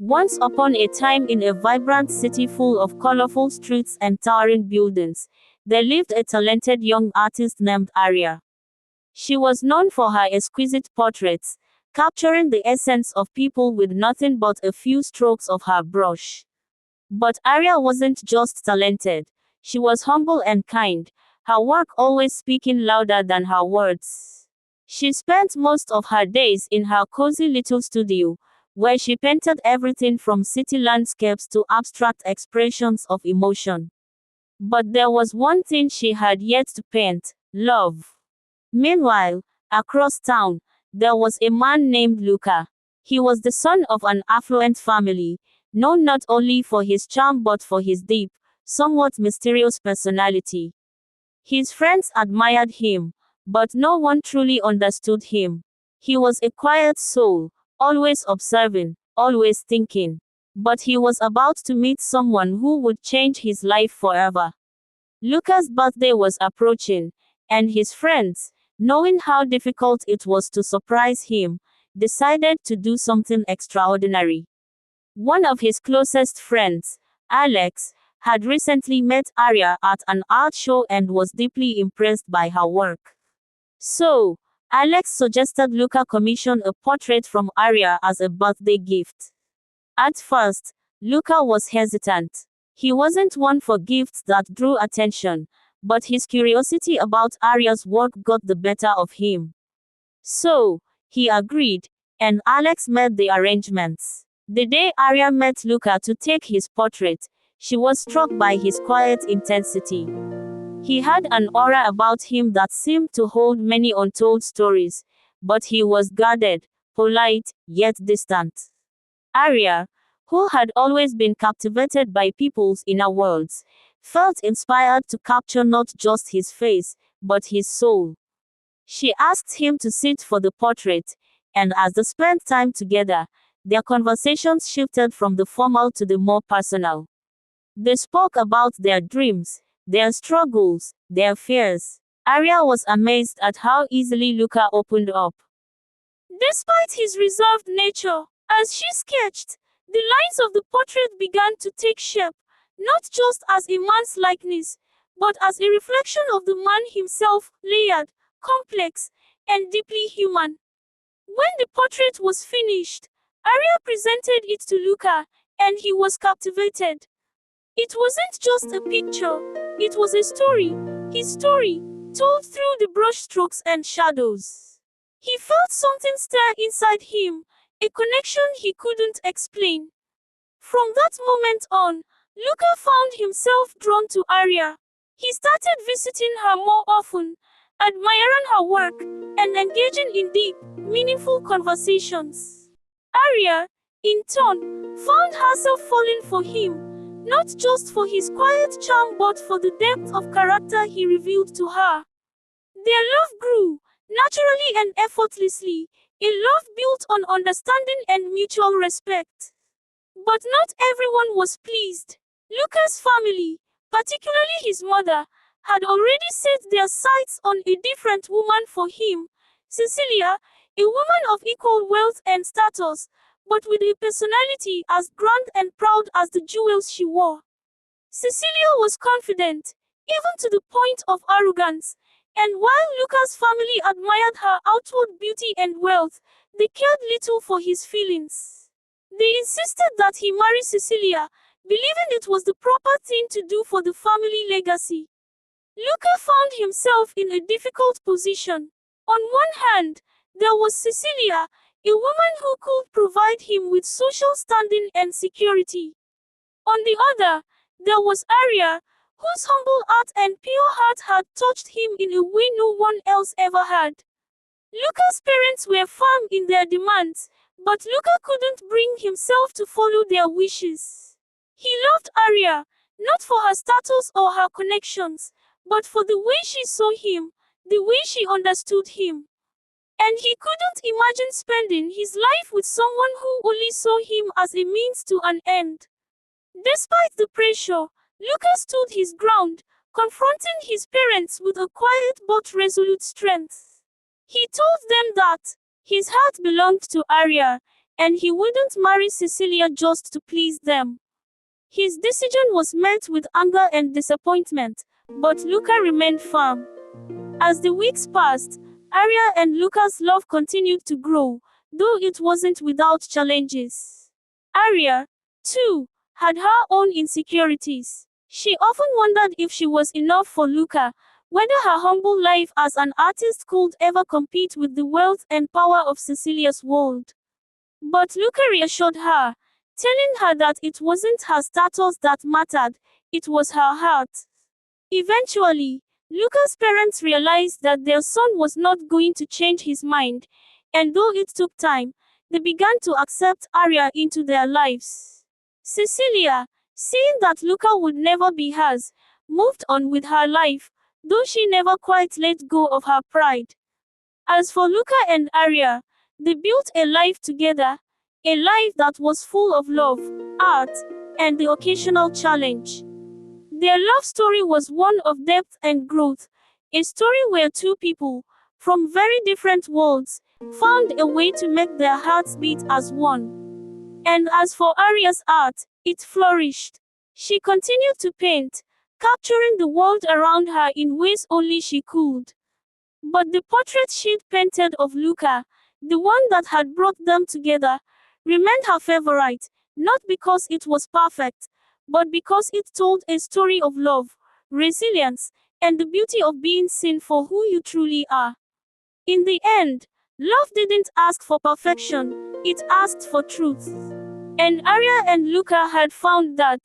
Once upon a time, in a vibrant city full of colorful streets and towering buildings, there lived a talented young artist named Aria. She was known for her exquisite portraits, capturing the essence of people with nothing but a few strokes of her brush. But Aria wasn't just talented, she was humble and kind, her work always speaking louder than her words. She spent most of her days in her cozy little studio, where she painted everything from city landscapes to abstract expressions of emotion. But there was one thing she had yet to paint: love. Meanwhile, across town, there was a man named Luca. He was the son of an affluent family, known not only for his charm but for his deep, somewhat mysterious personality. His friends admired him, but no one truly understood him. He was a quiet soul, always observing, always thinking. But he was about to meet someone who would change his life forever. Luca's birthday was approaching, and his friends, knowing how difficult it was to surprise him, decided to do something extraordinary. One of his closest friends, Alex, had recently met Aria at an art show and was deeply impressed by her work. So, Alex suggested Luca commission a portrait from Aria as a birthday gift. At first, Luca was hesitant. He wasn't one for gifts that drew attention, but his curiosity about Aria's work got the better of him. So, he agreed, and Alex made the arrangements. The day Aria met Luca to take his portrait, she was struck by his quiet intensity. He had an aura about him that seemed to hold many untold stories, but he was guarded, polite, yet distant. Aria, who had always been captivated by people's inner worlds, felt inspired to capture not just his face, but his soul. She asked him to sit for the portrait, and as they spent time together, their conversations shifted from the formal to the more personal. They spoke about their dreams, their struggles, their fears. Aria was amazed at how easily Luca opened up. Despite his reserved nature, as she sketched, the lines of the portrait began to take shape, not just as a man's likeness, but as a reflection of the man himself, layered, complex, and deeply human. When the portrait was finished, Aria presented it to Luca, and he was captivated. It wasn't just a picture, it was a story, his story, told through the brushstrokes and shadows. He felt something stir inside him, a connection he couldn't explain. From that moment on, Luca found himself drawn to Aria. He started visiting her more often, admiring her work, and engaging in deep, meaningful conversations. Aria, in turn, found herself falling for him, not just for his quiet charm but for the depth of character he revealed to her. Their love grew, naturally and effortlessly, a love built on understanding and mutual respect. But not everyone was pleased. Luca's family, particularly his mother, had already set their sights on a different woman for him, Cecilia, a woman of equal wealth and status, but with a personality as grand and proud as the jewels she wore. Cecilia was confident, even to the point of arrogance, and while Luca's family admired her outward beauty and wealth, they cared little for his feelings. They insisted that he marry Cecilia, believing it was the proper thing to do for the family legacy. Luca found himself in a difficult position. On one hand, there was Cecilia, a woman who could provide him with social standing and security. On the other, there was Aria, whose humble art and pure heart had touched him in a way no one else ever had. Luca's parents were firm in their demands, but Luca couldn't bring himself to follow their wishes. He loved Aria, not for her status or her connections, but for the way she saw him, the way she understood him. And he couldn't imagine spending his life with someone who only saw him as a means to an end. Despite the pressure, Luca stood his ground, confronting his parents with a quiet but resolute strength. He told them that his heart belonged to Aria, and he wouldn't marry Cecilia just to please them. His decision was met with anger and disappointment, but Luca remained firm. As the weeks passed, Arya and Luca's love continued to grow, though it wasn't without challenges. Arya, too, had her own insecurities. She often wondered if she was enough for Luca, whether her humble life as an artist could ever compete with the wealth and power of Cecilia's world. But Luca reassured her, telling her that it wasn't her status that mattered, it was her heart. Eventually, Luca's parents realized that their son was not going to change his mind, and though it took time, they began to accept Arya into their lives. Cecilia, seeing that Luca would never be hers, moved on with her life, though she never quite let go of her pride. As for Luca and Arya, they built a life together, a life that was full of love, art, and the occasional challenge. Their love story was one of depth and growth, a story where two people, from very different worlds, found a way to make their hearts beat as one. And as for Arya's art, it flourished. She continued to paint, capturing the world around her in ways only she could. But the portrait she'd painted of Luca, the one that had brought them together, remained her favorite, not because it was perfect, but because it told a story of love, resilience, and the beauty of being seen for who you truly are. In the end, love didn't ask for perfection, it asked for truth. And Arya and Luca had found that.